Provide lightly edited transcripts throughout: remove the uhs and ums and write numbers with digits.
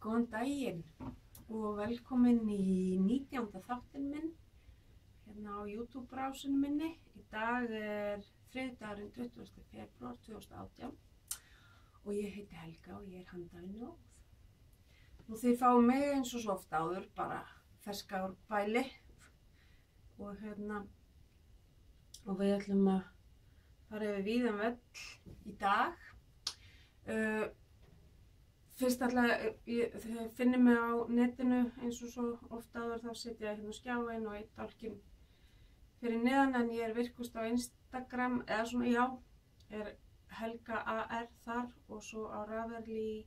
Góðan daginn og velkomin í 19. þáttinn minn hérna á YouTube-brásinu minni. Í dag þriðjudagurinn 20. febrúar 2018 og ég heiti Helga og ég handavinnu. Nú þið fáum mig eins og svo oft áður, bara ferska úr bæli og og við ætlum að fara yfir víðan völl í dag. Fyrst þið finnir mig á netinu eins og svo oft áður, þá setja ég hérna á skjáinn og einn dálkinn fyrir neðan, en ég virkust á Instagram, eða svona, já, Helga AR þar og svo á Ravelli,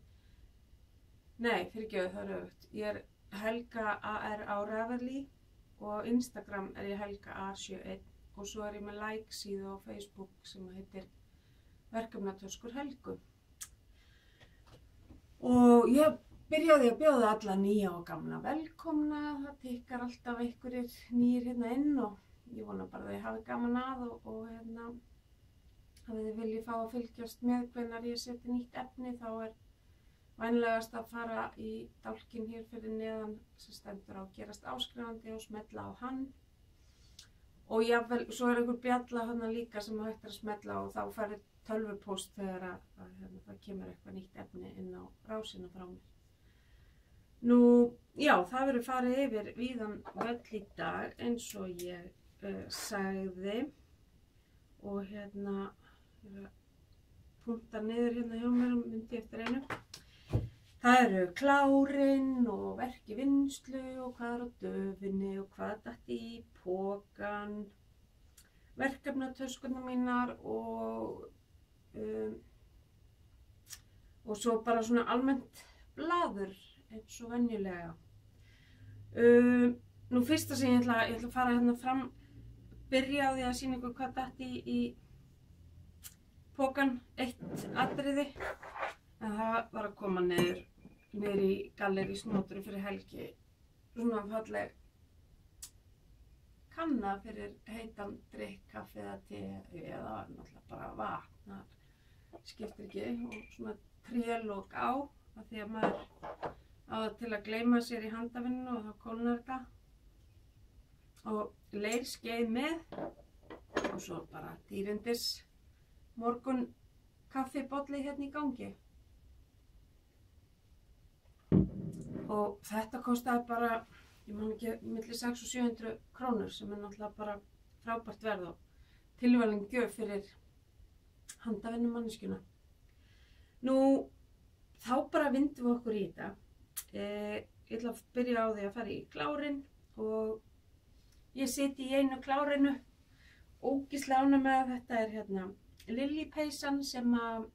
nei, fyrirgefðu, það öfugt. Ég Helga AR á Ravelli og á Instagram ég Helga A71 og svo ég með like síðu á Facebook sem heitir Verkefnatöskur Helgu. Og ég byrjaði að bjóða alla nýja og gamla velkomna. Það tikkar alltaf einhverjir nýjir hérna inn og ég vona bara að þið hafi gaman að og að þið viljið fá að fylgjast með hvenær ég seti nýtt efni. Þá vænlegast að fara í dálkinn hér fyrir neðan sem stendur á gerast áskrifandi og smetla á hann. Og jafnvel, svo einhver bjalla hana líka sem hægt að smetla og þá færði tölvupóst þegar það kemur eitthvað nýtt efni inn á rásina frá mér. Nú, já, það verður farið yfir víðan völl í dag eins og ég sagði og punkta niður hérna hjá mér myndi eftir einu. Það eru klárinn og verk í vinnslu og hvað á döfinni og hvað datt í pokan, verkefnatöskurnar mínar og svo bara svona almennt blaður eins og venjulega. Nú fyrsta sem ég ætla að fara hérna fram, byrja á því að sýna ykkur hvað datt í pokan, eitt atriði. En það var að koma niður í gallerísnóturu fyrir helgi, svona falleg kanna fyrir heitan drykk, kaffi eða te eða náttúrulega bara vatn, það skiptir ekki, og svona trélok á, af því að maður á það til að gleyma sér í handavinnu og þá kólnar þetta, og leirskeið með og svo bara dýrindis morgun kaffibolli hérna í gangi. Og þetta kostaði bara, ég man ekki, milli 600 og 700 krónur sem náttúrulega bara frábært verð og tilvalin gjöf fyrir handavinnu manneskjuna. Nú, þá bara vindum við okkur í þetta. Ég ætla að byrja á því að fara í klárinn og ég siti í einu klárinu, ógeðslega ánægð með að þetta hérna Lillipeysan sem að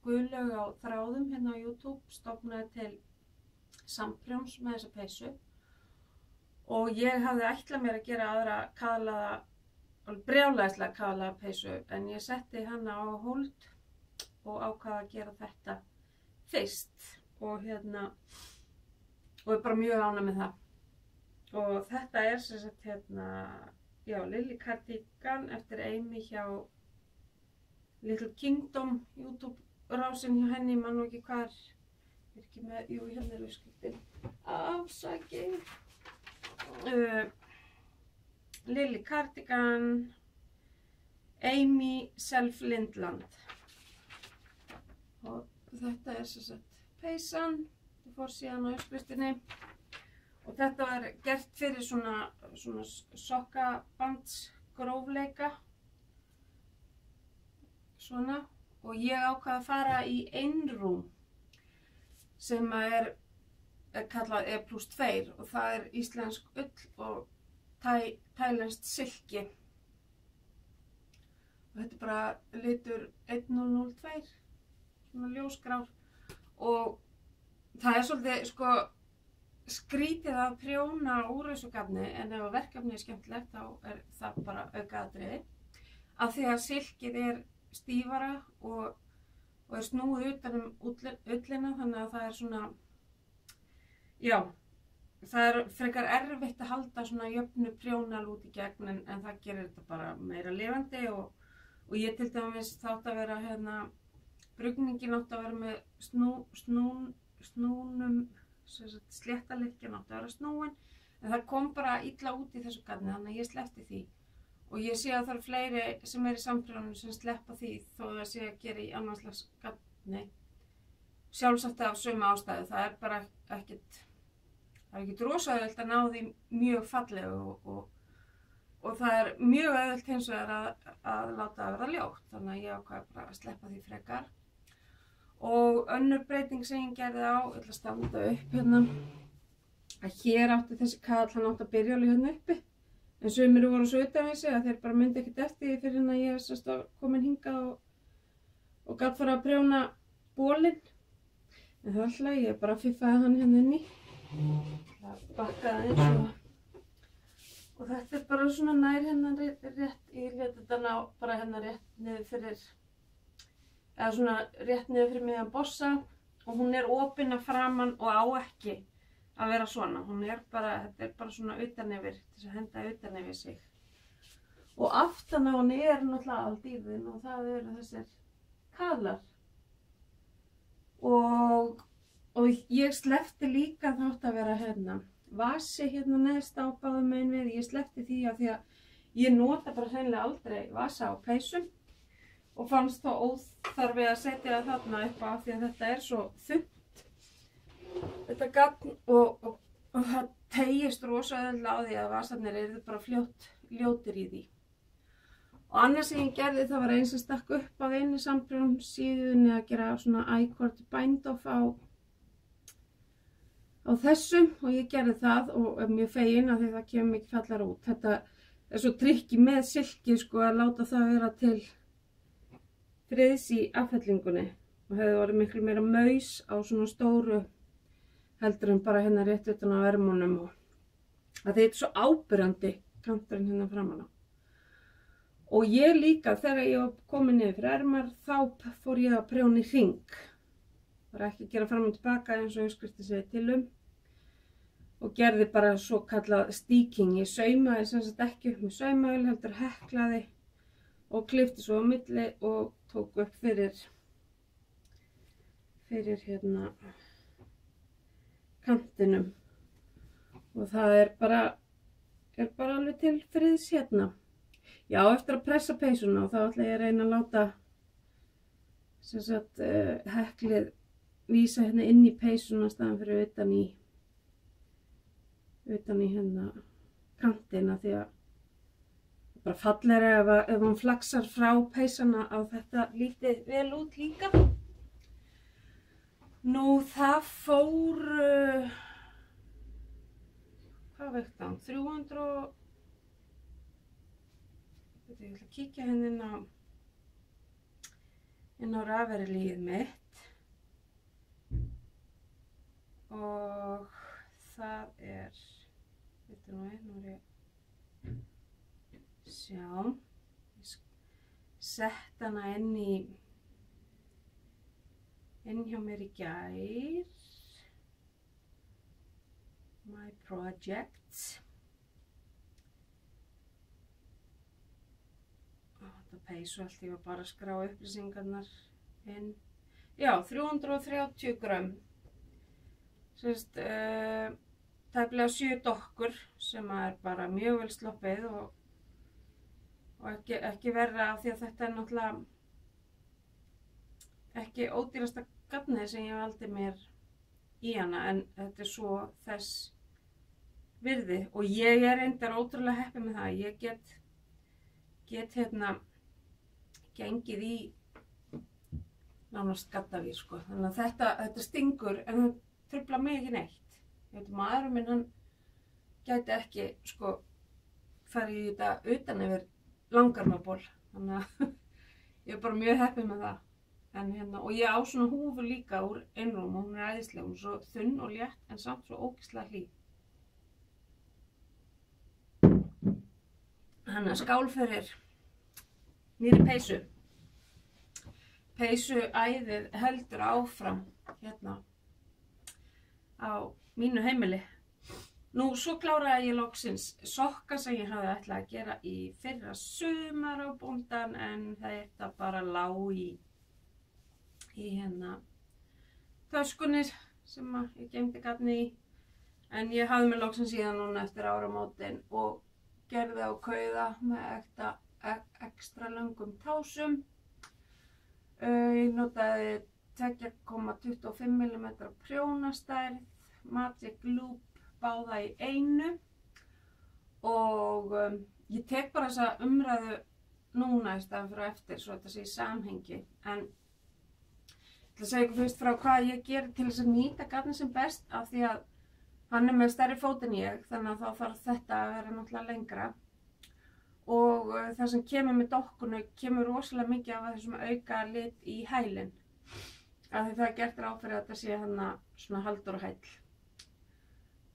Guðlaug á Þráðum hérna á YouTube stofnaði til samprjóns með þessa peysu og ég hafði ætlað mér að gera aðra kaðlaða, brjálæðislega kaðlaða peysu, en ég setti hana á hold og ákvað að gera þetta fyrst og og bara mjög ánægð með það. Og þetta sem sagt já, Lily Cardigan eftir Amy hjá Little Kingdom YouTube-rásin hjá henni, ég man nú ekki hvað ekki með, jú, hérna uppskriftin, afsakið. Lily Cardigan, Amy Self Lindland. Og þetta sem sagt peysan, það fór síðan á uppskriftinni. Og þetta var gert fyrir svona sokkabandsgrófleika. Svona. Og ég ákvað að fara í einrúm sem kallað E+2 og það íslensk ull og tælenskt silki. Og þetta bara litur 1002, svona ljósgrár. Og það svolítið skrítið að prjóna úr þessu gagni, en ef verkefni skemmtilegt þá það bara aukaatriði. Af því að silkið stífara og snúið utan ullina, þannig að það svona, já, það frekar erfitt að halda svona jöfnu prjónal út í gegn, en það gerir þetta bara meira lifandi og ég til dæmis þátt að vera brugningin átt að vera með sléttaleggjan átti að vera snúin, en það kom bara illa út í þessu gatni, þannig að ég sleppti því. Og ég sé að það eru fleiri sem í samprjónum sem sleppa því þó það sé að gera í annars slags gatni. Sjálfsagt af sömu ástæðu, það er bara ekkert rosalega að ná því mjög fallegu og það er mjög auðvelt hins vegar að láta það vera ljótt, þannig að ég ákvað bara að sleppa því frekar. Og önnur breyting sem ég gerði á, ég ætla að standa upp hérna, að hér átti þessi kall, hann átti að byrja alveg hérna uppi. En sumir voru svo utan við sig að þeir bara myndi ekkert eftir því fyrir en að ég var komin hingað og gat fara að prjóna bólinn. En það alltaf, ég bara fiffaði hann hérna inni. Það bakkaði eins og þetta er bara svona nær hérna rétt, ég lét þetta ná bara hérna rétt niður fyrir, eða svona rétt niður fyrir miðjan bossa og hún er opin að framan og á ekki að vera svona. Hún er bara, þetta er bara svona utan yfir, til að henda utan yfir sig. Og aftan á henni er náttúrulega aldýrðin og það eru þessir kaðlar. Og ég sleppti líka þátt að vera hérna vasi hérna neðst á báðum megin við. Ég sleppti því að ég nota bara hreinlega aldrei vasa á peysum og fannst þá óþarfi að setja það þarna upp af því að þetta er svo þunnt. Þetta gatn og það teygist rosa auðvitað á því að vasarnir eru bara ljótir í því. Og annars sem ég gerði það var eins að stakk upp af einu samprjónum síðunni að gera svona I-cord bind-off á þessum og ég gerði það og er mjög fegin af því það kemur mikið fallar út. Þetta er svo trikki með silki sko að láta það vera til friðs í affellingunni og hefði orðið miklu meira maus á svona stóru heldur en bara hérna rétt utan á ermunum og að þetta er svo ábyrjandi kanturinn hérna framan á. Og ég líka þegar ég var komin niður fyrir ermar þá fór ég að prjóna í hring. Bara ekki gera fram og tilbaka eins og uppskriftin segir til og gerði bara svo kallað stíking. Ég saumaði sem sagt ekki upp með saumavél heldur heklaði og klippti svo á milli og tók upp fyrir hérna kantinum og það er bara alveg til friðs hérna. Já, eftir að pressa peysuna og þá ætla ég að reyna að láta sem sagt heklið vísa hérna inn í peysuna staðan fyrir utan í hérna kantina því að bara fallegra ef hún flaksar frá peysana á þetta lítið vel út líka. Nú það fór, hvað veikt hann, 300 og, ég ætla að kíkja hérna inn á rafverilíið mitt og það er, veitu nú er ég sjá, ég sett hana inn hjá mér í gær, My Projects. Þetta peysu allt, ég var bara að skrá upplýsingarnar inn. Já, 330 grömm. Sérst, tæplega 7 dokkur sem er bara mjög vel sloppið og ekki verra af því að þetta er náttúrulega ekki ódýrasta gatnið sem ég valdi mér í hana en þetta er svo þess virði og ég er reyndar ótrúlega heppin með það. Ég get hérna gengið í nánast gaddavír sko. Þannig að þetta stingur en það truflar mig ekki neitt. Ég veit maðurinn minn hann gæti ekki sko farið í þetta utan yfir langarmaból. Þannig að ég er bara mjög heppin með það. En hérna, og ég á svona húfu líka úr einrúm og hún er æðisleg, hún er svo þunn og létt en samt svo ógeðslega hlý. Þannig að skál fyrir nýrri peysu. Peysuæðið heldur áfram hérna á mínu heimili. Nú svo kláraði ég loksins sokka sem ég hafði ætlað að gera í fyrra sumar á bóndan en þetta bara lá í hérna töskunni sem ég geymdi gatni í. En ég hafði mig loksins síðan núna eftir áramótin og gerði á kauða með ekstra löngum tásum. Ég notaði 2,25 mm prjónastærð, Magic Loop báða í einu og ég tek bara þessa umræðu núna í staðan fyrir eftir svo þetta sé í samhengi. En ég ætla að segja ykkur fyrst frá hvað ég geri til þess að nýta gatni sem best af því að hann með stærri fót en ég, þannig að þá þarf þetta að vera náttúrulega lengra. Og það sem kemur með dokkunu kemur rosalega mikið af þessum auka lit í hælinn. Af því það er gert ráð fyrir að þetta sé hann svona haldurhæll.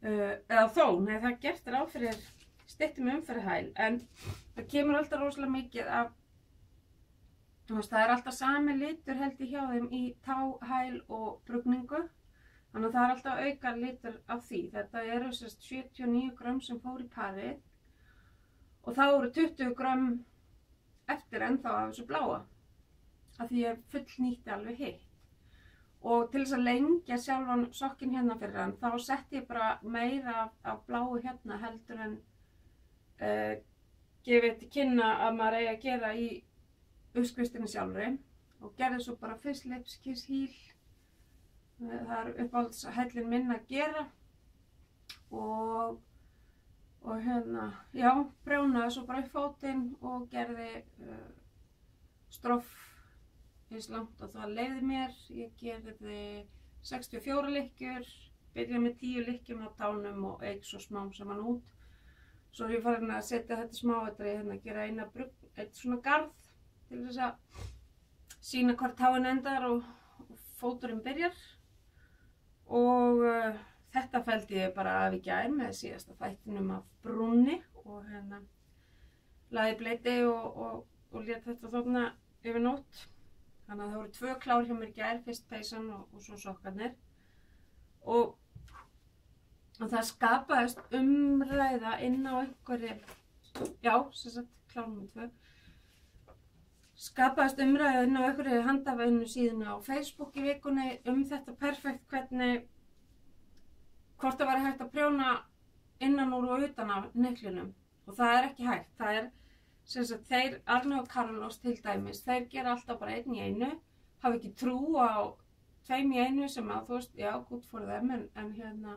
Eða þó, nei það er gert ráð fyrir styttum umferð hæl, en það kemur alltaf rosalega mikið af, það er alltaf sami litur held ég hjá þeim í tá, hæl og brugningu. Þannig að það er alltaf auka litur af því. Þetta eru 79 grömm sem fór í parið og þá eru 20 grömm eftir ennþá af þessu bláa. Af því ég fullnýtti alveg hitt. Og til þess að lengja sjálfan sokkinn hérna fyrir hann, þá setti ég bara meira af bláu hérna heldur en gefið til kynna að maður eigi að gera í uppskristinni sjálfri. Og gerði svo bara Fizz Lips Kiss Heel. Það er uppáhaldshællin minn að gera og hérna, já, prjónaði svo bara upp fótinn og gerði stroff eins langt og það leiði mér. Ég gerði 64 lykkjur, byrjaði með 10 lykkjum á tánum og eik svo smám saman út. Svo er ég farin að setja þetta smáatriði hérna, gera eitt svona garð til þess að sýna hvar táin endar og fóturinn byrjar. Og þetta felldi ég bara af í gær með síðasta þættinum af brúnni og hérna lagði bleiti og lét þetta þarna yfir nótt. Þannig að það voru 2 klár hjá mér í gær, fyrst peysan og svo sokkarnir. Og það skapaðist umræða inn á einhverju, já, sem sagt klár nr. 2. Skapaðist umræða inn á einhverju handavinnu síðuna á Facebook í vikunni þetta perfekt hvernig hvort það væri hægt að prjóna innan úr og utan af hnyklinum og það er ekki hægt. Það er sem sagt þeir Arne og Carlos til dæmis, þeir gera alltaf bara einn í einu, hafa ekki trú á 2 í einu sem að þú veist, já, good for them en hérna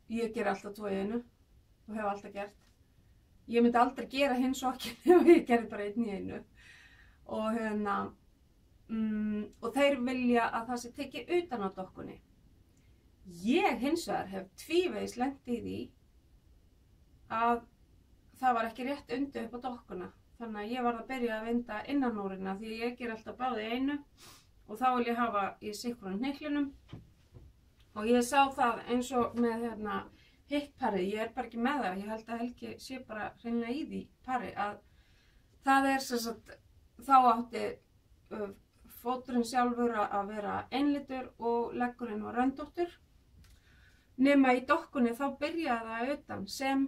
ég ger alltaf 2 í einu og hef alltaf gert. Ég myndi aldrei gera hinn sokkinn ef ég gerði bara einn í einu. Og hérna, og þeir vilja að það sé tekið utan á dokkunni. Ég hins vegar hef tvívegis lent í því að það var ekki rétt undir upp á dokkuna. Þannig að ég varð að byrja að vinda innanúrina því ég ger alltaf báði í einu og þá vil ég hafa í sikkurum hnyklinum. Og ég sá það eins og með hérna hitt parið, ég er bara ekki með það, ég held að Helgi sé bara hreinlega í því pari að það er sem sagt, þá átti fóturinn sjálfur að vera einlitur og leggurinn var röndóttur. Nema í dokkunni þá byrjaði það utan sem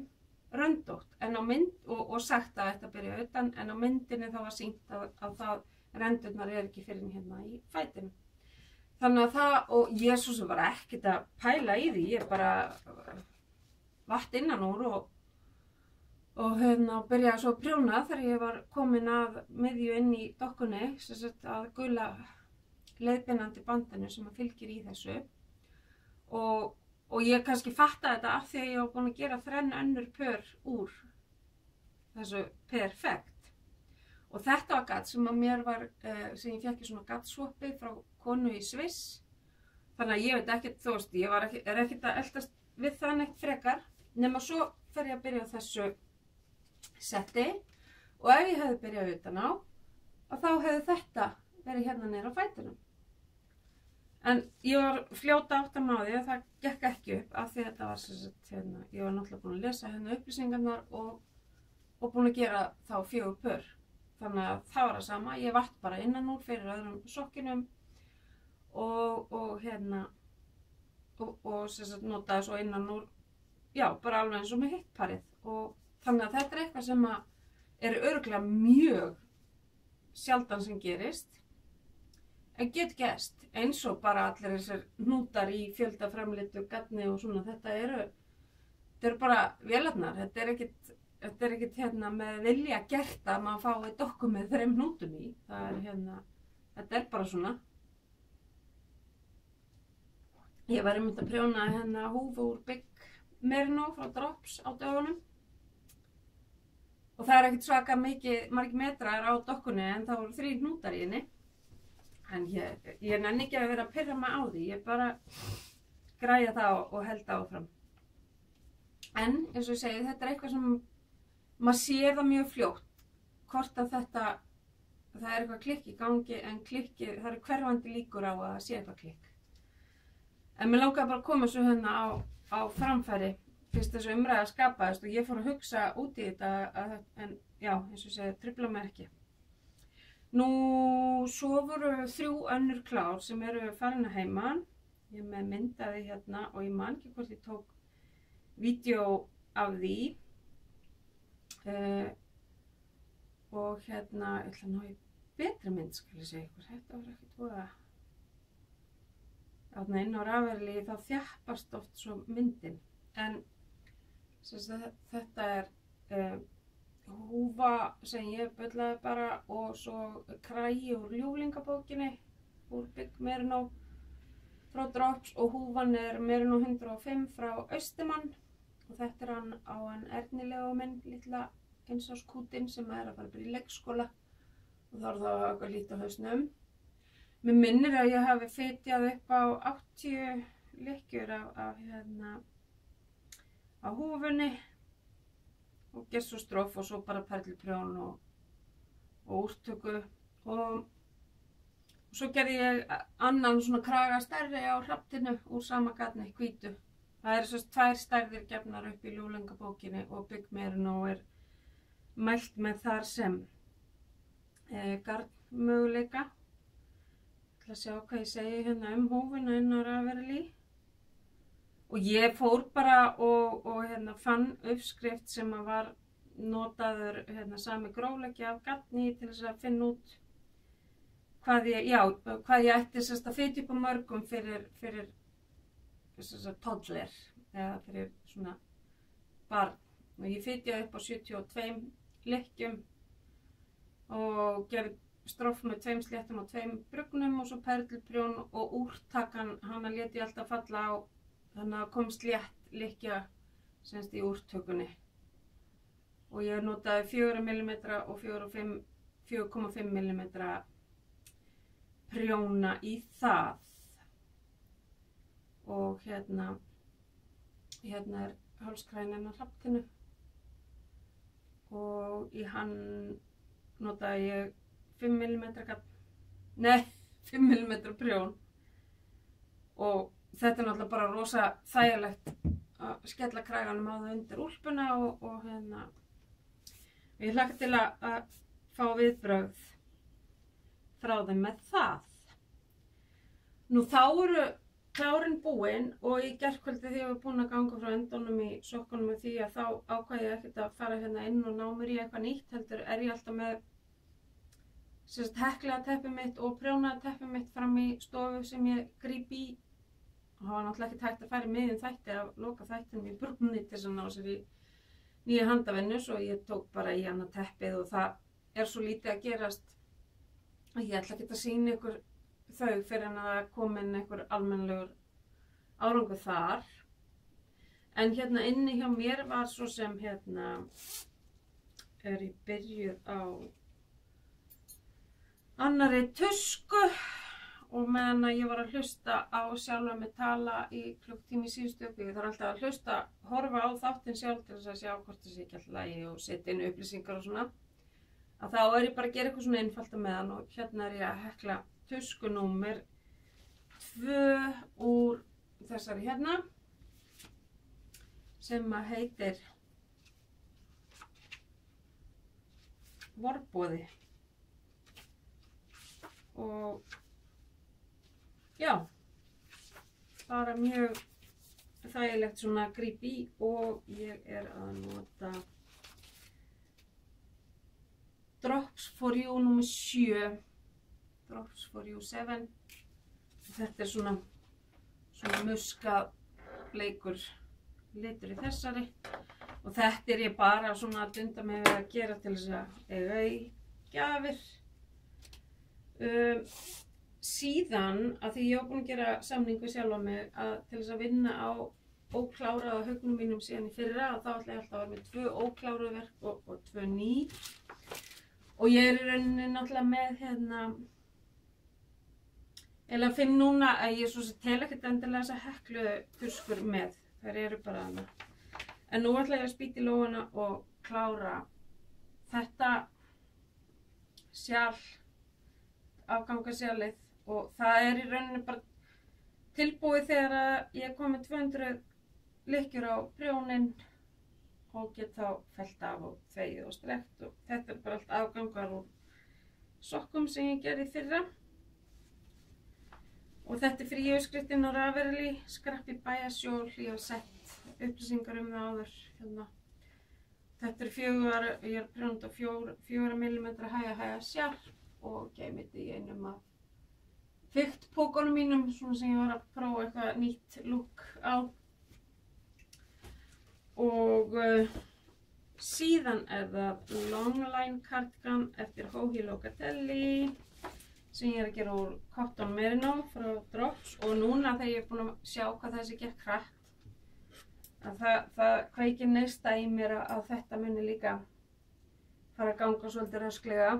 röndótt en á mynd og sagt að þetta byrjaði utan en á myndinni þá var sýnt að það rendurnar er ekki fyrir hérna í fætinu. Þannig að það, og ég svo sem bara ekkert að pæla í því, ég bara vatt innan úr og hérna byrjaði svo að prjóna þegar ég var komin að miðju inn í dokkunni, sem sagt að gula leiðbeinandi bandinu sem að fylgir í þessu og ég kannski fattaði þetta af því að ég var búin að gera 3 önnur pör úr þessu perfekt. Og þetta var gatt sem að mér var, sem ég fekk í svona gattswappi frá konu í Sviss. Þannig að ég veit ekkert, þú veist, ég er ekkert að eldast við það neitt frekar. Nema svo fer ég að byrja á þessu setti og ef ég hefði byrjað utan á, þá hefði þetta verið hérna niður á fætinum. En ég var fljóta átt að maður því að það gekk ekki upp af því að þetta var sem sagt hérna, ég var náttúrulega búin að lesa hérna upplýsingarnar og búin að gera þá 4 pör. Þannig að það var það sama, ég vatt bara innan úr fyrir öðrum sokkinum og hérna og sem sagt notaði svo innan úr, já, bara alveg eins og með hitt parið og þannig að þetta er eitthvað sem að örugglega mjög sjaldan sem gerist get gerst, eins og bara allir þessir hnútar í fjöldaframleitu gatni og svona, þetta eru bara vélarnar, þetta er ekkit hérna með vilja gert að maður fái dokku með 3 hnútum í, þetta er bara svona. Ég var einmitt að prjóna hérna húfu úr Big Merino frá Drops á dögunum. Og það er ekkert svaka margir metrar á dokkunni en það voru 3 hnútar í henni. En ég nenni ekki að vera að pirra mig á því, ég bara græja það og held áfram. En eins og ég segi, þetta er eitthvað sem maður sér það mjög fljótt. Hvort að það er eitthvað klikk í gangi en það eru hverfandi líkur á að það sé eitthvað klikk. En mér langaði bara að koma svo hérna á framfæri fyrst þessu umræða skapaðist og ég fór að hugsa út í þetta en já, eins og segja, trufla mig ekki. Nú, svo voru 3 önnur klár sem eru farin að heiman. Ég með myndaði hérna og ég man ekki hvort ég tók vídeo af því. Og hérna, ég ætla að ná í betri mynd, skal ég segja ykkur. Þetta var ekkert voða. Þarna inn á rafverðli þá þjappast oft svo myndin. En þetta er húfa sem ég bullaði bara og svo kragi úr ljúflingabókinni úr Big Merino frá Drops og húfan er Merino 105 frá Austemann og þetta er hann á hann Ernilegu minn litla einsáskútin sem er að fara bara í leikskóla og þá er það eitthvað lítið á hausnum. Mér minnir að ég hafi fitjað upp á 80 lykkjur á húfunni og gessustróf og svo bara perluprjón og úrtöku og svo gerði ég annan svona kraga stærri á hrafntinu úr sama gatni, hvítu. Það eru svo 2 stærðir gefnar upp í ljúflingabókinni og Big Merino er mælt með þar sem garnmöguleika. Ég ætla að sjá hvað ég segi hérna húfuna inn á rafverðli. Og ég fór bara og fann uppskrift sem var notaður sami grófleiki af gatni til þess að finna út hvað ég ætti að fitja upp á mörgum fyrir toddler eða fyrir svona barn. Og ég fitjaði upp á 72 lykkjum og gerði stróf með 2 sléttum og 2 brugnum og svo perluprjón og úrtakan hana lét ég alltaf falla á þannig að kom slétt lykkja semst í úrtökunni og ég notaði 4 mm og 4,5 mm prjóna í það og hérna er hálskrænin á hrafntinu og í hann notaði ég 5 mm prjón og þetta er náttúrulega bara rosa þægilegt að skella kraganum á það undir úlpuna og ég hlakka til að fá viðbrögð frá þeim með það. Nú þá eru klárin búin og í gærkvöldi þegar ég var búin að ganga frá endunum í sokkunum með því að þá ákvað ég ekkert að fara hérna inn og ná mér í eitthvað nýtt heldur er ég alltaf með heklaða teppið mitt og prjónaða teppið mitt fram í stofu sem ég gríp í og það var náttúrulega ekki hægt að fara í miðjum þætti að loka þættinum í brúnni til þess að ná sér í nýja handavinnu svo ég tók bara í hana teppið og það er svo lítið að gerast að ég ætla ekki að sýna ykkur þau fyrir en að það komin einhver almennlegur árangur þar en hérna inni hjá mér var svo sem er ég byrjuð á annarri tusku og meðan að ég var að hlusta á sjálfa mig tala í klukktími síðustu ég þarf alltaf að hlusta, horfa á þáttinn sjálf til þess að sjá hvort það sé ekki alltaf lægi og setja inn upplýsingar og svona að þá er ég bara að gera eitthvað svona einfalt á meðan og hérna er ég að hekla tuskunúmer 2 úr þessari hérna sem að heitir Vorboði og já, bara mjög þægilegt svona gríp í og ég er að nota Drops for You nr. 7 Drops for You 7. Þetta svona muskað bleikur litur í þessari. Og þetta ég bara svona að dunda mig við að gera til þess að eiga í gjafir. Síðan, að því ég var búin að gera samning við sjálfa mig til þess að vinna á ókláraða haugnum mínum síðan í fyrra, og þá ætla ég alltaf að vera með 2 ókláruð verk og 2 ný. Og ég í rauninni náttúrulega með eða finn núna að ég svo sem tel ekkert endilega þessa Heklu tuskur með. Þær eru bara hana. En nú ætla ég að spýta í lófana og klára þetta sjal, afgangasjalið, og það í rauninni bara tilbúið þegar að ég kom með 200 lykkjur á prjónin og get þá fellt af og þvegið og strekt, og þetta bara allt afgangar úr sokkum sem ég gerði fyrra. Og þetta fríuppskriftin á Ravelry, Scrappy Bæjasjól, ég hef sett upplýsingar það áður hérna. Þetta ég er prjónað á 4 mm hæga sjarp og geymið þetta í einum af fiktpókunum mínum, svona sem ég var að prófa eitthvað nýtt look á. Og síðan það Longline cardigan eftir Joji Locatelli sem ég að gera úr Cotton Merino frá Drops, og núna þegar ég er búin að sjá hvað þessi gekk hratt að það kveikir neista í mér að þetta muni líka fara að ganga svolítið rösklega.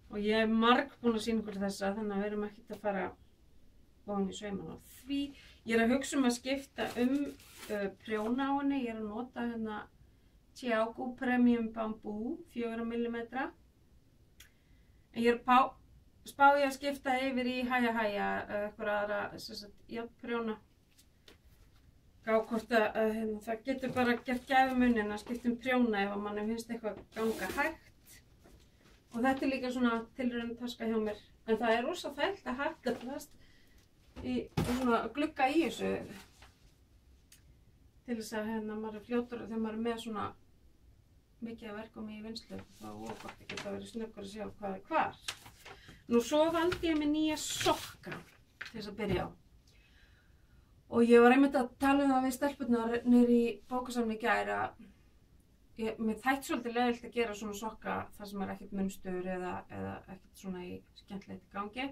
Og ég er margbúin að sýna ykkur þessa, þannig að við erum ekkert að fara ofan í saumana á því. Ég er að hugsa að skipta prjóna á henni. Ég er að nota hérna Tiago Premium Bamboo 4 mm. En ég er spáði að skipta yfir í hæja eitthvað aðra járnprjóna. Gá hvort að það getur bara gert gæfumuninn að skipta prjóna ef manni finnst eitthvað ganga hægt. Og þetta líka svona tilraunataska hjá mér. En það rosa þægilegt að hætta svona glugga í þessu. Til þess að maður fljótur þegar maður með svona mikið að verkum í vinslu, þá gott að geta verið snöggur að sjá hvað hvar. Nú svo valdi ég með nýja sokka til þess að byrja á. Og ég var einmitt að tala það við stelpurnar niður í bókasafni í gær að mér þætti svolítið leiðilegt að gera svona sokka þar sem ekkert munstur eða ekkert svona í skemmtilegt í gangi.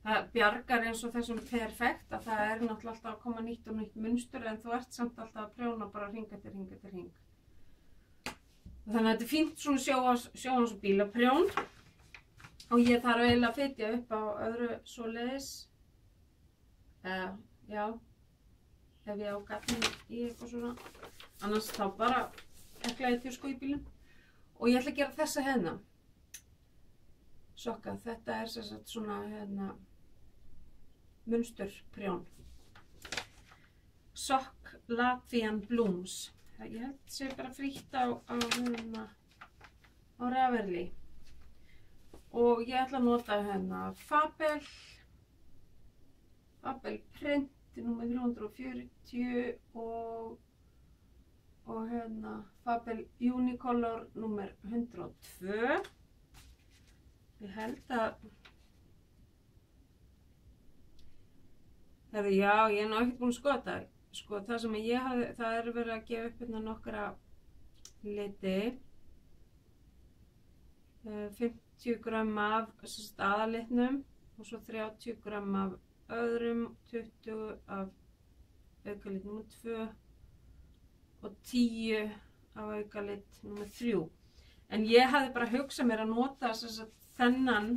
Það bjargar eins og þessum perfekt að það náttúrulega alltaf að koma nýtt og nýtt munstur, en þú ert samt alltaf að prjóna bara hring eftir hring. Þannig að þetta fínt svona sjóans og bílaprjón, og ég þarf eiginlega að fitja upp á öðru svoleiðis. Já, ef ég á gatni í eitthvað svona, annars þá bara ekla ég þjórsko í bílum. Og ég ætla að gera þessa hérna sokka. Þetta sem sagt svona munsturprjón. Sock Latvian Blooms. Ég held að sé bara frítt á Ravelry. Og ég ætla að nota Fabel print númer 340 og Fabel Unicolor númer 102. Ég held að já, ég er ekkert búin að skoða það. Sko, það sem ég hafði, það verið að gefa upp hérna nokkra liti. 50 grömm af aðalitnum og svo 30 grömm af öðrum, 20 af aukalit nr. 2 og 10 af aukalit nr. 3. En ég hafði bara hugsað mér að nota þennan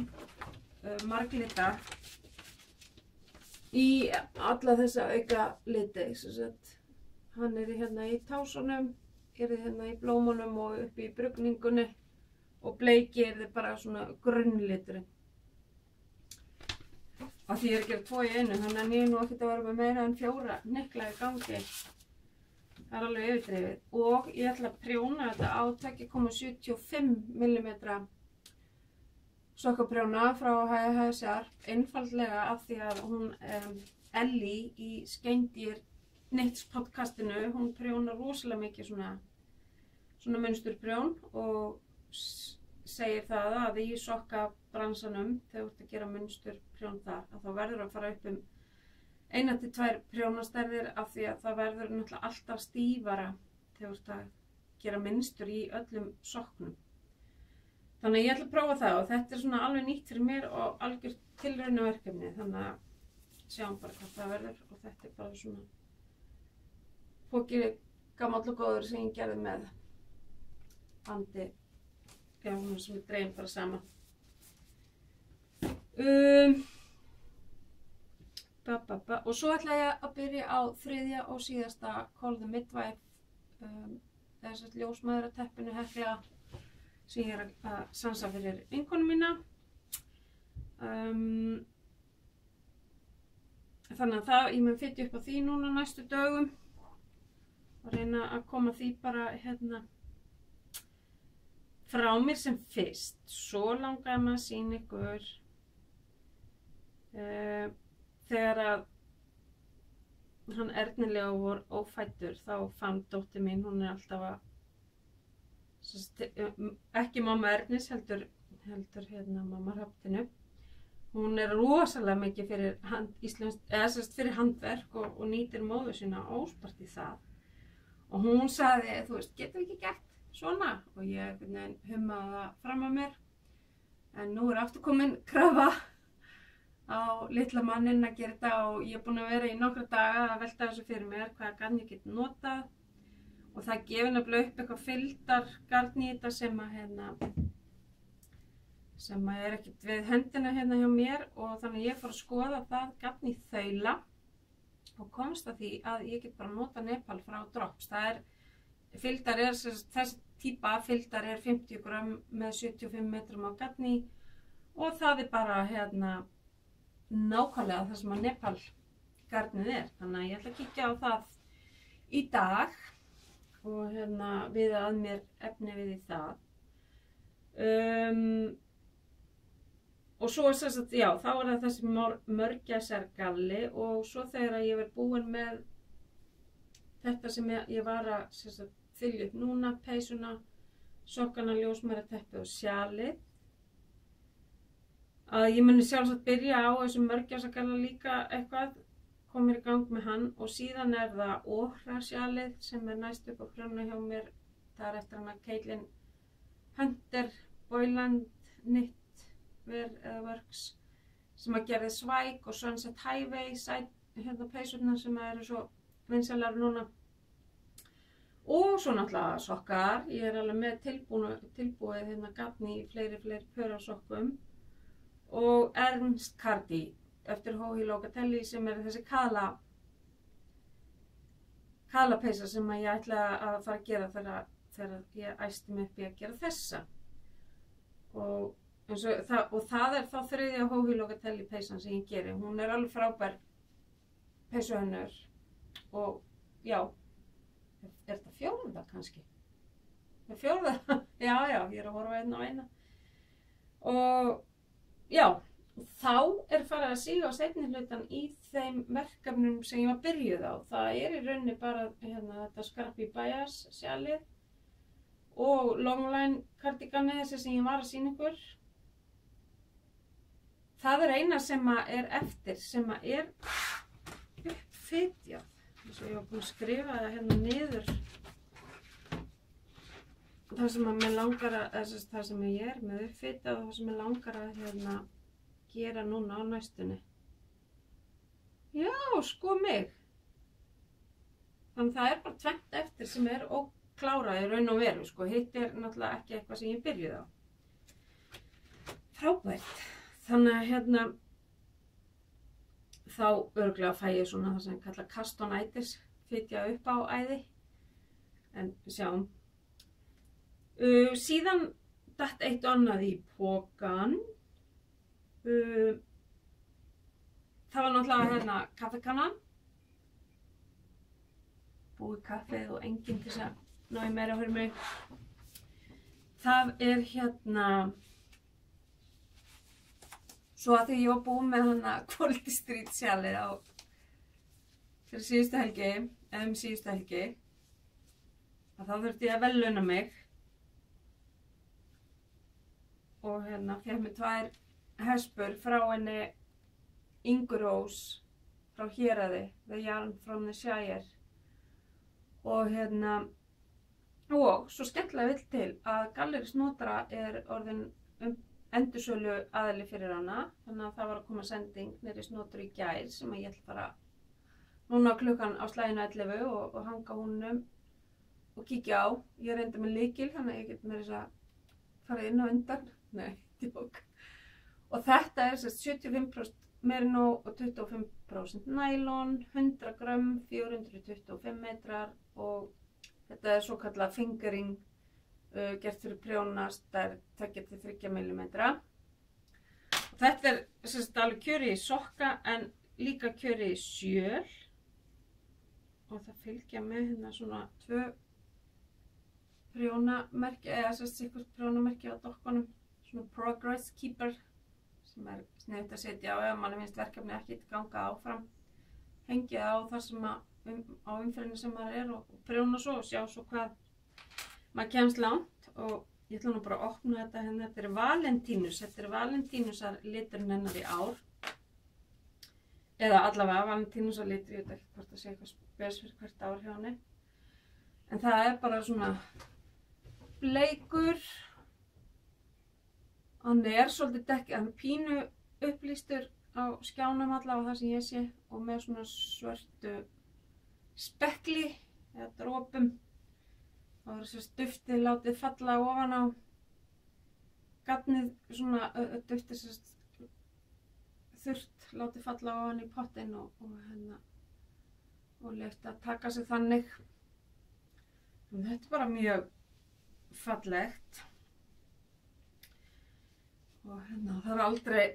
marglita í alla þessa aukaliti. Hann hérna í tásunum, hérna í blómunum og uppi í brugningunni, og bleiki bara svona grunnliturinn. Af því ég er að gera 2 í einu, þannig að ég er nú ekkert að vera með meira en 4 hnykla í gangi. Það er alveg yfirdrifið. Og ég ætla að prjóna þetta á 2,75 mm sokkaprjóna frá HSR, einfaldlega af því að hún Ellie í Skeindir Knits podcastinu, hún prjónar rosalega mikið svona munsturprjón, og segir það að í sokkabransanum, þegar þú ert að gera munstur prjón þar, að þá verður að fara upp 1 til 2 prjónastærðir af því að það verður náttúrulega alltaf stífara þegar þú ert að gera munstur í öllum sokknum. Þannig að ég ætla að prófa það og þetta er svona alveg nýtt fyrir mér og algjört tilraunaverkefni, þannig að sjáum bara hvað það verður og þetta er bara svona póki gamall og góður sem ég gerði með bandi, já, sem við dreifum bara saman. Og svo ætla ég að byrja á 3. og síðasta Call the Midwife, þess að ljósmæðrateppinu Hekla sem ég er að sansa fyrir vinkonu mína. Þannig að það, ég mun fitja upp á því núna næstu dögum og reyna að koma því bara frá mér sem fyrst. Svo langaði maður að sýna ykkur þegar að hann Ernilega var ófæddur, þá fann dóttir mín, hún er alltaf að ekki mamma Ernis, heldur mamma Hrafntinu. Hún er rosalega mikið fyrir fyrir handverk og nýtir móður sína óspart í það. Og hún sagði, þú veist, getum við ekki gert svona? Og ég hummaði það fram að mér. En nú er aftur komin krafa á litla manninn að gera þetta og ég er búin að vera í nokkra daga að velta þessu fyrir mér, hvaða garn ég get notað. Og það gefur nefnilega upp eitthvað fylgdargarn í þetta sem er ekkert við höndina hjá mér og þannig að ég fór að skoða það garn í þaula og komst að því að ég get bara nota Nepal frá Drops. Þessi típa fylgdar er 50 grömm með 75 metrum á garni og það er bara nákvæmlega það sem að Nepal garnið er. Þannig að ég ætla að kíkja á það í dag og við að mér efni við í það. Og svo já, þá er það þessi mörgæsargalli og svo þegar ég verð búin með þetta sem ég var að þylja upp núna, peysuna, sokkana, ljósmæðrateppið og sjalið, að ég muni sjálfsagt byrja á þessum mörgæsargalla líka eitthvað, komir í gang með hann og síðan er það óhrasjalið sem er næst upp á prjóna hjá mér. Það er eftir hana Caitlin Hunter Boyland Knitwear eða Works sem að gerði Svæk og Sunset Highway peysurnar sem eru svo vinsælar núna. Og svo náttúrulega sokkar, ég er alveg með tilbúið garn í fleiri pör af sokkum og Ernst Cardi eftir Hóhi Locatelli sem er þessi kalapeysa sem ég ætla að fara að gera þegar ég æsti mig upp í að gera þessa. Og það er þá 3. Hóhi Locatelli peysan sem ég geri. Hún er alveg frábær peysuhönnur og já, er þetta 4. kannski? 4. Já, ég er að horfa einn á eina. Og já, þá er farið að síga á seinni hlutan í þeim verkefnum sem ég var byrjuð á. Það er í rauninni bara þetta Skarpi Bias sjalið og longline kardiganið þessi sem ég var að sýna ykkur. Það er eina sem er eftir, sem er uppfitjað. Þess að ég var búin að skrifa það niður. Það sem að mér langar það sem ég er með uppfitjað og það sem ég langar að gera núna á næstunni. Já, sko mig. Þannig það er bara 2 eftir sem er óklárað í raun og veru, sko. Hitt er náttúrulega ekki eitthvað sem ég byrjuði á. Frábært. Þannig að þá örugglega fæ ég svona það sem kalla kastonætis, fitja upp á æði. En sjáum. Síðan datt eitt og annað í pokan. Það var náttúrulega kaffikannan. Búið kaffið og enginn til þess að ná í meira fyrir mig. Það er svo að því ég var búin með Quality Street sjalið fyrir síðustu helgi, síðustu helgi, að þá þurfti ég að verðlauna mig. og fékk mér 2 hespur frá henni Ingu Rós frá Héraði, The Yarn from the Shire. Og og svo skemmtilega vill til að Gallerí Snotra orðin endursölu aðili fyrir hana, þannig að það var að koma sending niður í Snotru í gær sem að ég ætla bara núna klukkan á slaginu 11 og hanga húnum og kíkja á. Ég reyndi með lykil, þannig að ég get með þess að fara inn á undan. Nei, djók. Og þetta 75% merino og 25% nælon, 100 grömm, 425 metrar og þetta svo kallað fingering, gert fyrir prjónastærð 2-3 mm. Og þetta alveg kjörið í sokka en líka kjörið í sjöl. Og það fylgja með svona 2 prjónamerki, eða sikkert prjónamerki á dokkunum, svona Progress Keeper, sem sniðugt að setja á ef manni finnst verkefni ekki ganga áfram. Hengið á það sem á umferðinni sem maður og prjóna svo og sjá svo hvað maður kemst langt. Og ég ætla nú bara að opna þetta þetta Valentínus, þetta Valentínusar liturinn hennar í ár. Eða allavega Valentínusar litur, ég veit ekki hvort það sé eitthvað spes fyrir hvert ár hjá henni. En það bara svona bleikur. Hann svolítið dekkið, hann pínu upplýstur á skjánum allavega það sem ég sé og með svona svörtu spekli eða dropum. Það var duftið látið falla ofan á gatnið, svona duftið þurrt látið falla ofan í pottinn og leyft að taka sig þannig. Og þetta bara mjög fallegt. Og það aldrei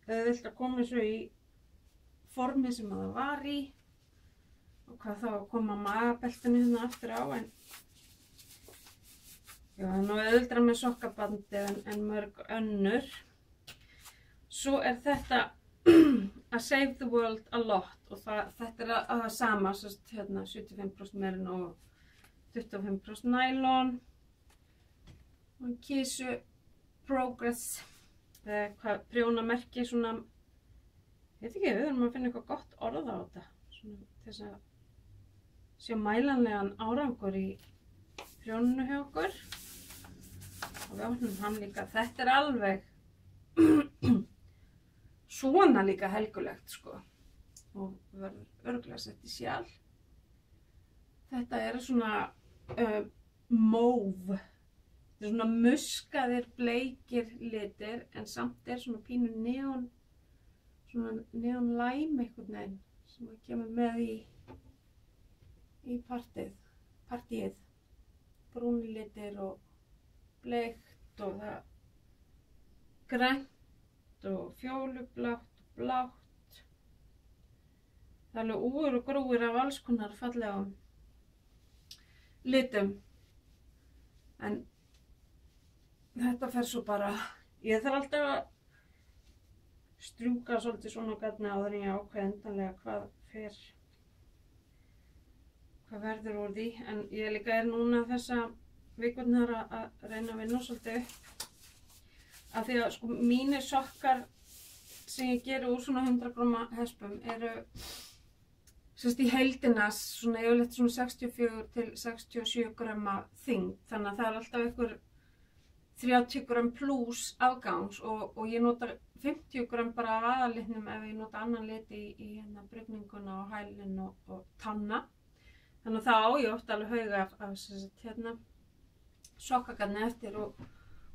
auðvelt að koma svo í formi sem það var í og hvað þá að koma magabeltinu aftur á en já, það nú auðveldra með sokkabandi en mörg önnur. Svo þetta A Save the World a Lot og þetta að það sama, 75% merino og 25% nælon og kísu Progress, prjónamerki svona, ég veit ekki, við þurfum að finna eitthvað gott orð á þetta, svona þess að sjá mælanlegan árangur í prjónunu hjá okkur. Og við opnum hann líka, þetta alveg svona líka helgulegt sko og verður örugglega sett í sjal. Þetta svona mauve. Þetta svona muskaðir, bleikir litir en samt svona pínu neon læm einhvern veginn sem kemur með í partíið. Brúni litir og bleikt og það grænt og fjólublátt og blátt. Það alveg úr og grúir af alls konar fallegum litum. En þetta fer svo bara, ég þarf alltaf að strjúka svolítið svona gatni áður en ég ákveð endanlega hvað verður úr því. En ég líka núna þessa vikurnar að reyna að vinna svolítið upp. Af því að sko mínir sokkar sem ég geri úr svona 100 gramma hespum í heildina svona yfirleitt svona 64 til 67 gramma þyngd. Þannig að það alltaf einhver 30 gram pluss afgangs og ég nota 50 gram bara af aðalitnum ef ég nota annan lit í brugninguna og hælinn og tanna. Þannig að það á ég oft alveg hauga af sokkagatni eftir og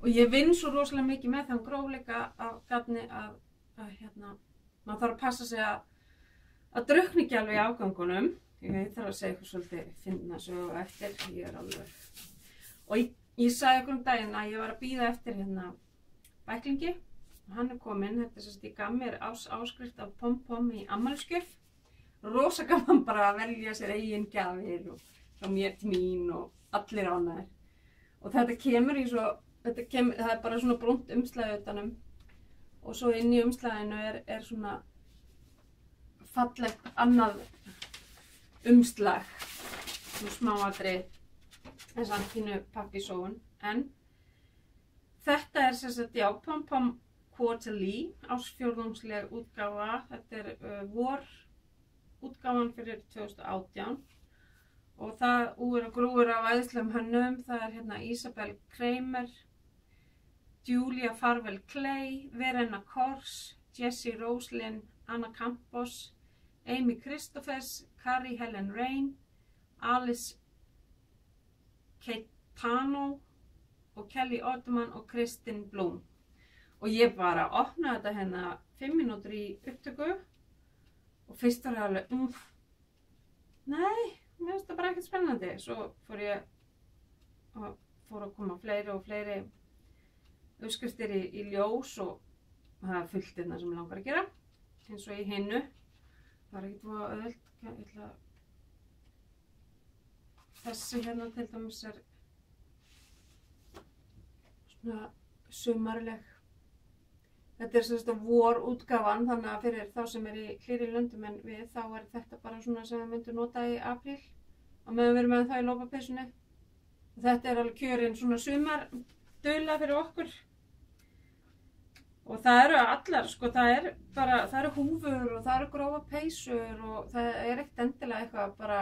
ég vinn svo rosalega mikið með þann grófleika af gatni að maður þarf að passa sig að drukkna ekki alveg í afgangunum. Ég þarf að segja eitthvað svolítið finna svo eftir, ég alveg. Og ég sagði okkur daginn að ég var að bíða eftir bæklingi og hann kominn, þetta ég gaf mér áskrift af pom-pom í afmælisgjöf. Rosa gaman bara að velja sér eigin gjafir og frá mér til mín og allir ánægðir. Og þetta kemur það bara svona brúnt umslag utanum og svo inn í umslaginu svona fallegt annað umslag, svona smáatrið. en samt pínu pappísóun. En þetta sem sagt, já, Pom Pom Quarterly, ársfjórðungsleg útgáfa. Þetta vor útgáfan fyrir 2018 og það úr og grúir af æðislegum hönnum. Það hérna Isabel Kramer, Julia Farwell Clay, Verena Kors, Jessie Roslin, Anna Campos, Amy Christophers, Carrie Helen Rain, Alice Caetano og Kelly Ottoman og Kristin Blum. Og ég bara opnaði þetta hérna 5 mínútur í upptöku og fyrst var það alveg, nei, mér finnst það bara ekkert spennandi. Svo fór að koma fleiri og fleiri uppskriftir í ljós og það fullt hérna sem ég langar að gera, eins og í hinnu. Það ekkert búið auðvelt. Þessi hérna til dæmis svona sumarleg. Þetta sem sagt vor útgáfan, þannig að fyrir þá sem í hlýrri löndum en við, þá þetta bara svona sem við myndum nota í apríl á meðan við erum með það í lopapeysunni. Og þetta alveg kjörin svona sumardula fyrir okkur. Og það eru allar, sko, það eru húfur og það eru grófa peysur og það ekkert endilega eitthvað bara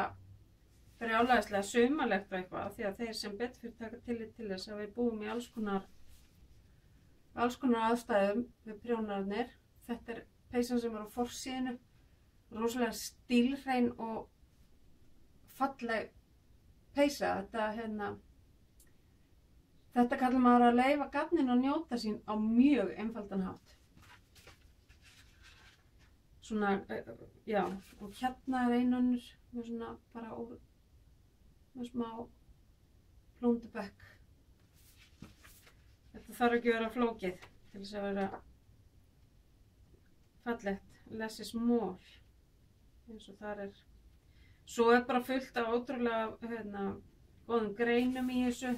brjálæðislega sumarlegt og eitthvað, því að þeir sem betur fyrir taka tillit til þess að við búum í alls konar aðstæðum við prjónarnir. Þetta peysan sem á forsíðinu, rosalega stílhrein og falleg peysa. Þetta kallar maður að leyfa garninu að njóta sín á mjög einfaldan hátt. Svona, já, og hérna ein önnur með svona bara með smá plúndubekk. Þetta þarf ekki að vera flókið til þess að vera fallegt, less is more, eins og þar Svo bara fullt af ótrúlega góðum greinum í þessu.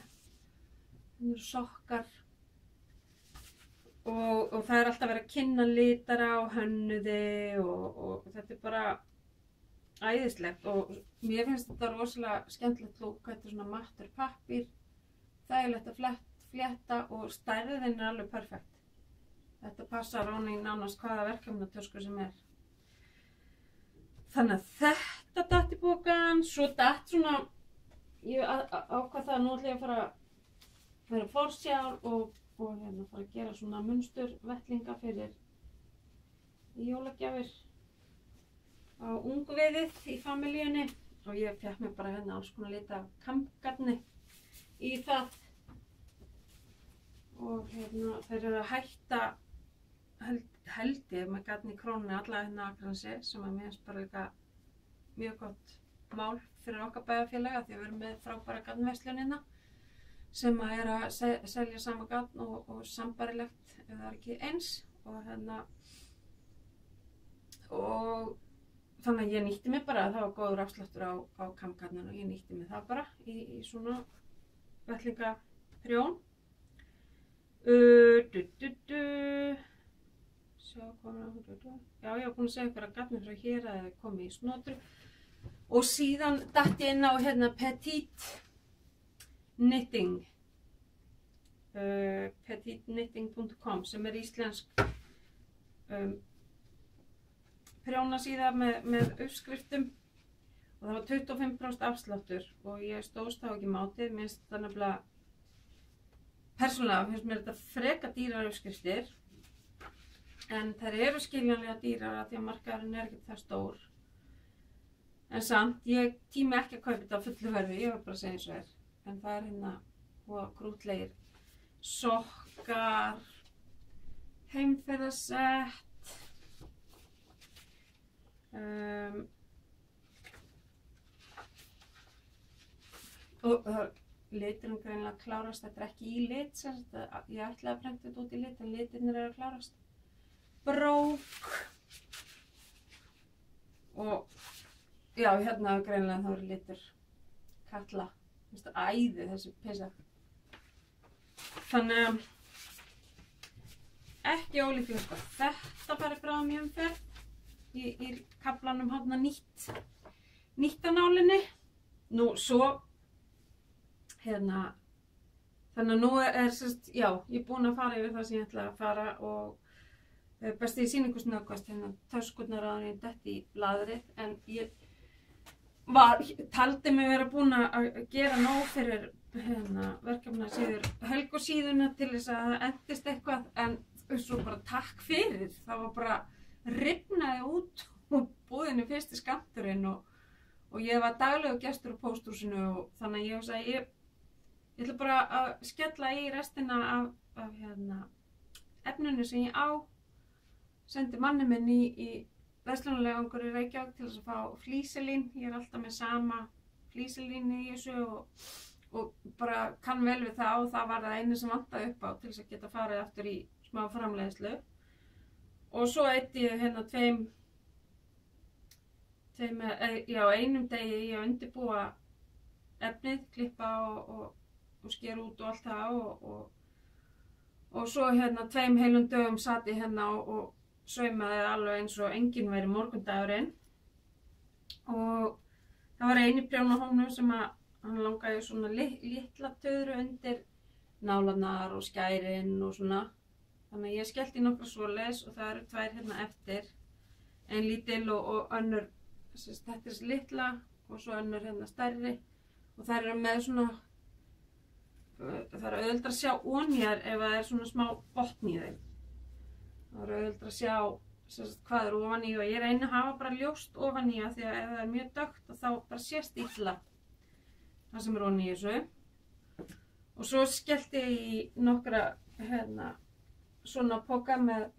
Sokkar og það alltaf verið að kynna litara og hönnuði og þetta bara æðislegt og mér finnst þetta rosalega skemmtilegt lúk. Þetta svona mattur pappír, þægilegt að flétta og stærðin alveg perfekt. Þetta passar ofan í nánast hvaða verkefnatösku sem Þannig að þetta datt í pokann, svo datt svona, ég ákvað það að nú ætla ég að fara vera forsjár og fara að gera svona munsturvettlinga fyrir jólagjafir á ungviðið í familíunni og ég fékk mér bara alls konar lita kampgarni í það og þeir eru að hætta held ég með garni í krónunni alla akransi sem mér finnst bara líka mjög gott mál fyrir okkar bæjarfélaga því að við erum með frábæra garnverslunina sem að selja sama garn og sambarilegt ef það ekki eins og þannig að ég nýtti mig bara að það var góður afsláttur á kampgarninu og ég nýtti mig það bara í svona vettlingaprjón. Já, ég var búin að segja ykkur að garnir frá hér að það komi í snotru og síðan datt ég inn á Petite Knitting petiteknitting.com sem íslensk prjónasíða með uppskriftum og það var 25% afsláttur og ég stóðst þá ekki mátið. Mér finnst þetta nefnilega persónulega finnst mér þetta freka dýrar uppskriftir en þær eru skiljanlega dýrar af því að markaðurinn ekki það stór en samt, ég tími ekki að kaupa þetta á fullu verði, ég var bara að segja eins og en það og grútlegir sokkar, heimferðasett og liturinn greinilega klárast. Þetta ekki í lit, ég ætlaði að prenta þetta út í lit en litirnir eru að klárast. Brók og já, hérna greinilega þá eru litur Katla, æði þessi peysa. Þannig að ekki ólíklegt að þetta fari bráðum í umferð í kaflanum nýtt á nálinni. Nú svo þannig að nú sérst, já, ég er búin að fara yfir það sem ég ætla að fara og besti í sýningu snöggvast töskurnar áður en ég detti í blaðrið, en ég taldi mig vera búin að gera nóg fyrir verkefnasíður Helgu síðuna til þess að það endist eitthvað, en svo bara takk fyrir, það var bara rifnaði út úr búðinni fyrsti skammturinn og ég var daglegur gestur á pósthúsinu og þannig að ég hugsaði ég ætla bara að skella í restina af efninu sem ég á, sendi manni minn í verslunarleiðangur í Reykjavík til þess að fá flíselín, ég alltaf með sama flíselín í þessu og bara kann vel við það og það var það einu sem vantaði upp á til þess að geta farið aftur í smá framleiðslu. Og svo eitti ég einum degi í að undirbúa efnið, klippa og skera út og allt það og svo 2 heilum dögum sat ég og saumaði alveg eins og enginn væri morgundagurinn. Og það var eini prjónahófnum sem hann langaði svona litla töðru undir nálarnar og skærin og svona. Þannig að ég skellti í nokkra svoleiðis og það eru 2 eftir. Ein lítil og önnur, þetta litla og svo önnur stærri. Og þær eru með svona, það er auðveldara að sjá ónýjar ef það er svona smá botn í þeim. Það er auðveldara að sjá hvað er ofan í og ég reyni að hafa bara ljóst ofan í það því að ef það er mjög dökkt þá bara sést illa það sem er ofan í þessu. Og svo skellti ég í nokkra svona poka með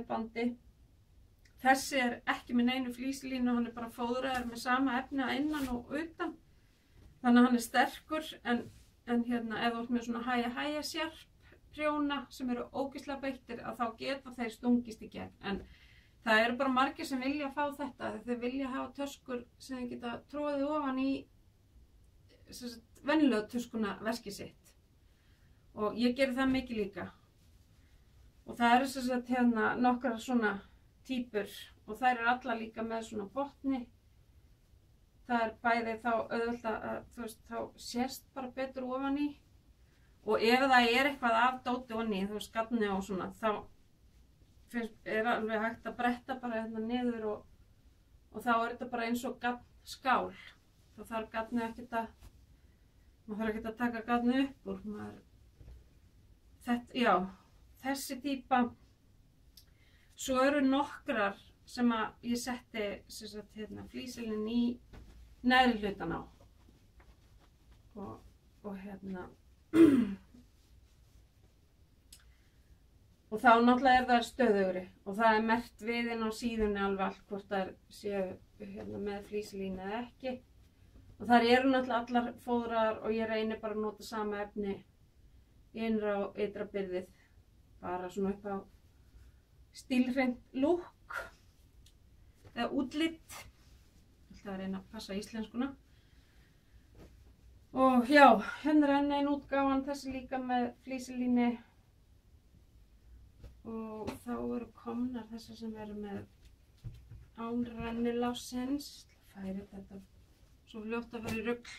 bandi. Þessi er ekki með neinu flíslínu, hann er bara fóðraður með sama efni að innan og utan. Þannig að hann er sterkur en ef þú ert með svona hæja sjarp prjóna sem eru ógeðslega beittir að þá geta þeir stungist í gegn. En það eru bara margir sem vilja fá þetta, þeir vilja hafa töskur sem þeir geta tróðið ofan í venjulegu töskuna verkið sitt. Og ég geri það mikið líka. Og það eru nokkrar svona típur og þær eru allar líka með svona botni. Það er bæði þá auðvelt að þá sést bara betur ofan í. Og ef það er eitthvað af dóti ofan í, gatni og svona, þá er alveg hægt að bretta bara niður og þá er þetta bara eins og skál. Þá þarf gatni ekkert að taka gatni upp úr. Þessi típa. Svo eru nokkrar sem að ég setti flíselin í neðri hlutan á. Og þá náttúrulega það stöðugri og það er merkt við inn á síðunni alveg allt hvort það séu með flíselín eða ekki. Og þar eru náttúrulega allar fóðrar og ég reynir bara að nota sama efni í innra og ytra byrðið. Bara svona upp á stílhreint lúk eða útlit. Alltaf að reyna að passa íslenskuna. Og já, hérna er enn ein útgáfan, þessi líka með flíselíni. Og þá eru komnar þessar sem eru með án rennilásins. Færi þetta svo fljótt að fara í rugl.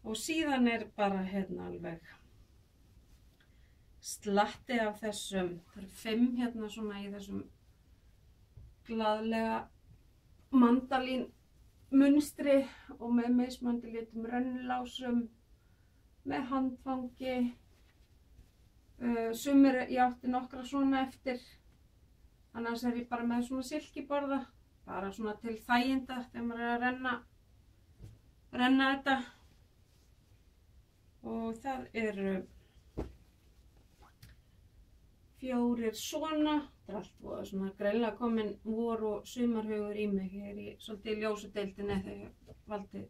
Og síðan er bara alveg slatti af þessum, það eru 5 svona í þessum glaðlega mandalín munstri og með mismunandi litum rennilásum, með handfangi, sumir ég átti nokkra svona eftir, annars er ég bara með svona silkiborða, bara svona til þæginda þegar maður er að renna þetta. Og það eru 4 svona, það er allt svona greinlega komin vor og sumarhugur í mig, ég er í svolítið ljósudeildinni þegar ég valdi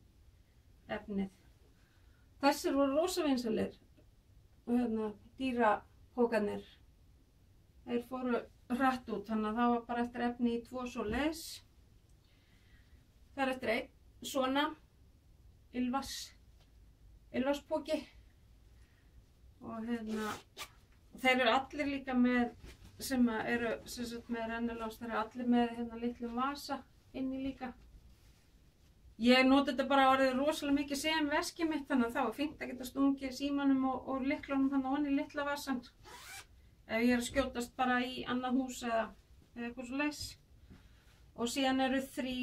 efnið. Þessir voru rosa vinsalir og dýrapókarnir, þeir fóru hratt út, þannig að það var bara eftir efni í 2 svoleiðis. Það er eftir 1 svona ylvaspóki og þeir eru allir líka með, sem eru með rennilás, þeir eru allir með litlum vasa inni líka. ég noti þetta bara orðið rosalega mikið sem veskið mitt, þannig að þá er fínt að geta stungið símanum og lyklunum þannig onni í litla vasan. Ef ég er að skjótast bara í annað hús eða eitthvað svo leys. Og síðan eru 3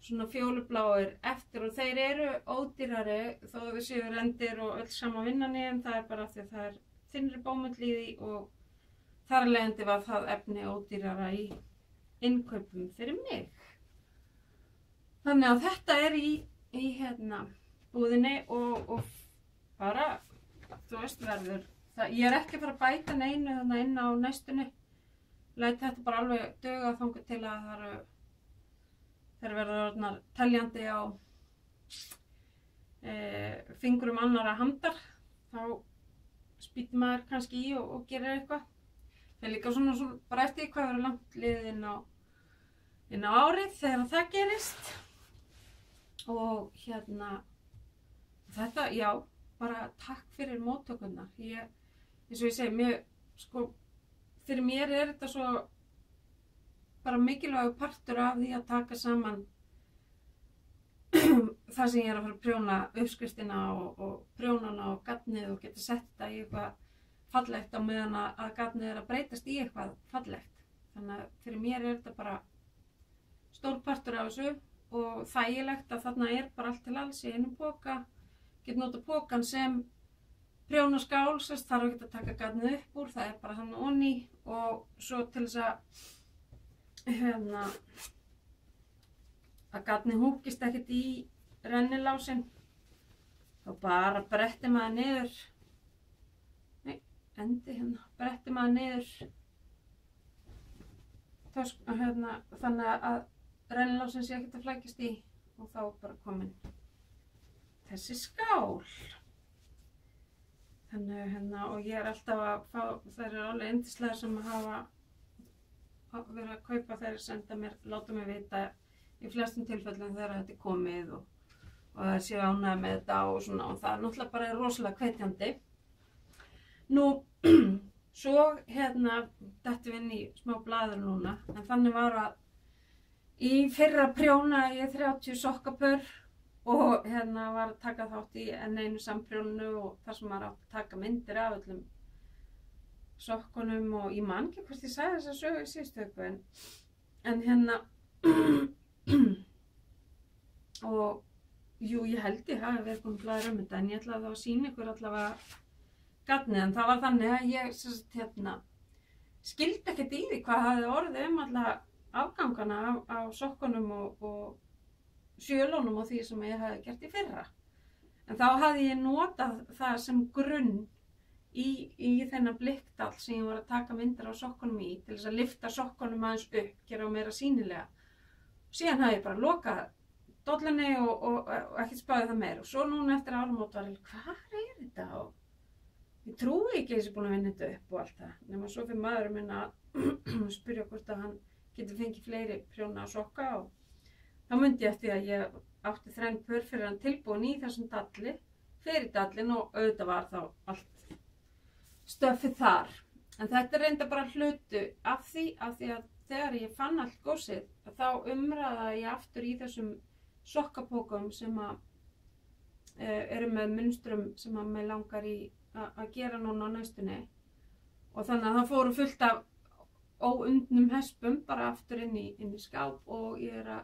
svona fjólubláir eftir og þeir eru ódýrari þó að við séu rendir og öll sama vinnan í, en það er bara af því að það er þynnri bómull í því og þar af leiðandi var það efni ódýrara í innkaupum fyrir mig. Þannig að þetta er í hérna búðinni og bara, þú veist, verður. Ég er ekki að fara að bæta neinu þarna inn á næstunni. Læt þetta bara alveg duga þangað til að þeir verða orðnar teljandi á fingrum annarra handar. Þá spýtir maður kannski í og gerir eitthvað. Það er líka svona bara eftir hvað verður langt liðið inn á árið þegar það gerist. Og hérna, þetta, já, bara takk fyrir móttökurnar. Eins og ég segi, fyrir mér er þetta svo bara mikilvægur partur af því að taka saman það sem ég er að fara að prjóna uppskriftina og prjónana og garnið og geta sett þetta í eitthvað fallegt á meðan að garnið er að breytast í eitthvað fallegt. Þannig að fyrir mér er þetta bara stór partur af þessu og þægilegt að þarna er bara allt til alls í einu poka. Get nota pokan sem prjónaskál, þarf ekki að taka garnið upp úr, það er bara þannig onni og svo til þess að garnið húkist ekkert í rennilásinn, þá bara bretti maður niður, bretti maður niður þannig að rennilásinn sé ekkert að flækjast í og þá er bara komin þessi skál. Þannig og ég er alltaf að fá, þær eru alveg yndislegar sem hafa verið að kaupa, þær senda mér, láta mig vita í flestum tilfellum þegar þetta er komið og það séu ánægðir með þetta og svona, og það er náttúrulega bara rosalega hvetjandi. Nú, svo dettum við inn í smá blaður núna, en þannig var að í fyrra prjóna ég 30 sokkapör og var að taka þátt í enn einu samprjónu og þar sem maður átt að taka myndir af öllum sokkunum og ég man ekki hvort ég sagði þess að sögu í síðustöku en og jú, ég held ég hafi verið búin að blaða um þetta en ég ætlaði þá að sýna ykkur allavega garnið, en það var þannig að ég skildi ekkert í því hvað hafði orðið alla afgangana á sokkunum og sjölunum og því sem ég hafði gert í fyrra. En þá hafði ég notað það sem grunn í þennan blikkdal sem ég var að taka myndir á sokkunum í til þess að lyfta sokkunum aðeins upp, gera meira sýnilega. Síðan hafði ég bara lokað dollunni og ekki spáði það meira. Og svo núna eftir áramót var ég, hvað er þetta? Og ég trúi ekki að ég sé búin að vinna þetta upp og allt það. Nema svo fyrir maðurinn minn að spyrja hvort að hann getur fengið fleiri prjóna sokka og þá myndi ég eftir að ég átti 3 pör fyrir hann tilbúin í þessum dalli, fyrir dallin og auðvitað var þá allt stöffið þar. En þetta er reynda bara hlutu af því að þegar ég fann allt gósið, þá umræði ég aftur í þessum sokkapókum sem eru með munstrum sem að mig langar í að gera núna á næstunni. Og þannig að það fóru fullt af óundnum hespum bara aftur inn í skáp og ég er að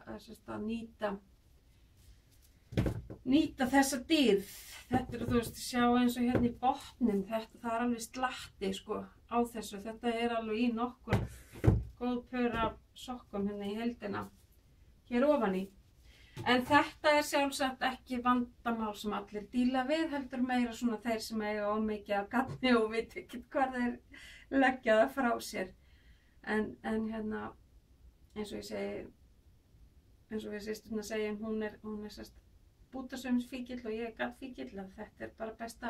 nýta þessa dýrð. Þetta er, þú veist, sjá eins og hérna í botnin, það er alveg slatti sko á þessu. Þetta er alveg í nokkur góð pör af sokkum hérna í heildina hér ofan í. En þetta er sjálfsagt ekki vandamál sem allir díla við, heldur meira svona þeir sem eiga ómikið af garni og veit ekki hvað þeir leggja það frá sér. En eins og ég segi, eins og við systurna segjum, hún er sérst bútasaumsfíkill og ég er gaddfíkill, að þetta er bara besta,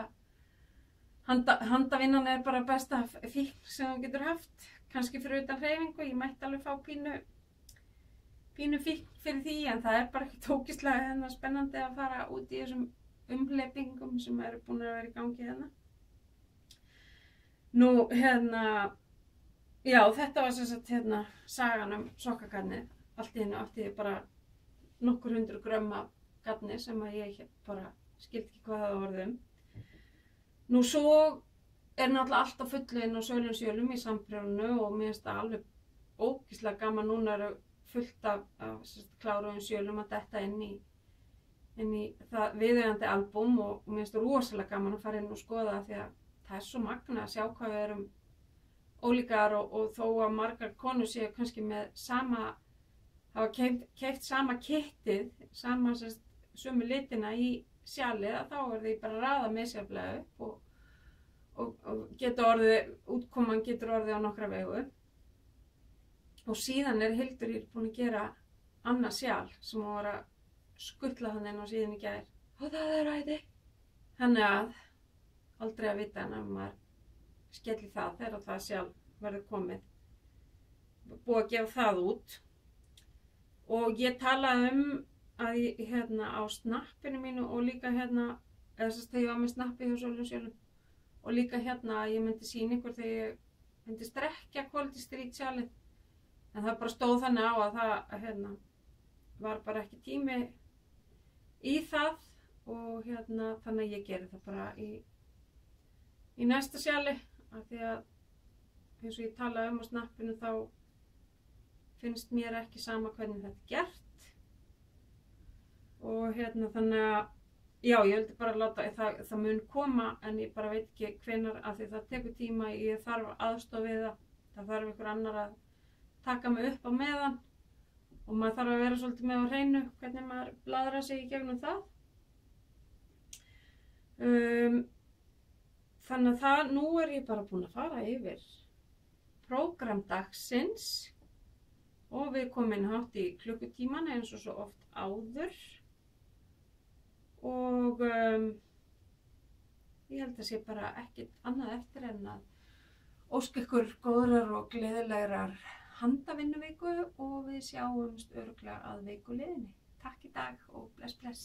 handavinnan er bara besta fíkn sem þú getur haft, kannski fyrir utan hreyfingu, ég mætti alveg fá pínu fíkn fyrir því, en það er bara ekki tókislega spennandi að fara út í þessum umhleypingum sem eru búin að vera í gangi hérna. Nú, já, þetta var sem sagt sagan um sokkagarnið. Allt í einu átti ég bara nokkur 100 grömm af garni sem að ég bara skildi ekki hvað það orðum. Nú svo er náttúrulega allt á fullu inn á Sölundsjölum í Sambrjónu og mér finnst það alveg ógeðslega gaman. Núna eru fullt af kláruðum sjölum að detta inn í það viðeigandi albúm og mér finnst það rosalega gaman að fara inn og skoða það því að það er svo magna að sjá hvað við erum ólíkar og þó að margar konur séu kannski með hafa keypt sama kittið, sama sömu litina í sjalið, að þá er því bara að raða misjafnlega upp og útkoman getur orðið á nokkra vegu. Og síðan er Hildur búin að gera annað sjal sem hún var að skuttla hann inn á síðan í gær. Og það er æði. Þannig að aldrei að vita en ef maður skelli það þegar það sjal verður komið. Búið að gefa það út. Og ég talaði að á snappinu mínu og líka eða þegar ég var með snappi hjá Sölundsjölum og líka að ég myndi sýna ykkur þegar ég myndi strekkja Quality Street sjalið. En það bara stóð þannig á að það var bara ekki tími í það og þannig að ég geri það bara í næsta sjali af því að eins og ég talaði á snappinu þá finnst mér ekki sama hvernig þetta er gert og þannig að já, ég vildi bara láta það mun koma en ég bara veit ekki hvenær af því það tekur tíma, ég þarf aðstoð við það þarf einhver annar að taka mig upp á meðan og maður þarf að vera svolítið með á hreinu hvernig maður bladrar sig í gegnum það. Þannig að nú er ég bara búin að fara yfir prógram dagsins og við komin hátt í klukkutíman eins og svo oft áður og ég held að sé bara ekkert annað eftir en að óska ykkur góðrar og gleðilegrar handavinnuviku og við sjáumst örugglega að viku liðinni. Takk í dag og bless bless.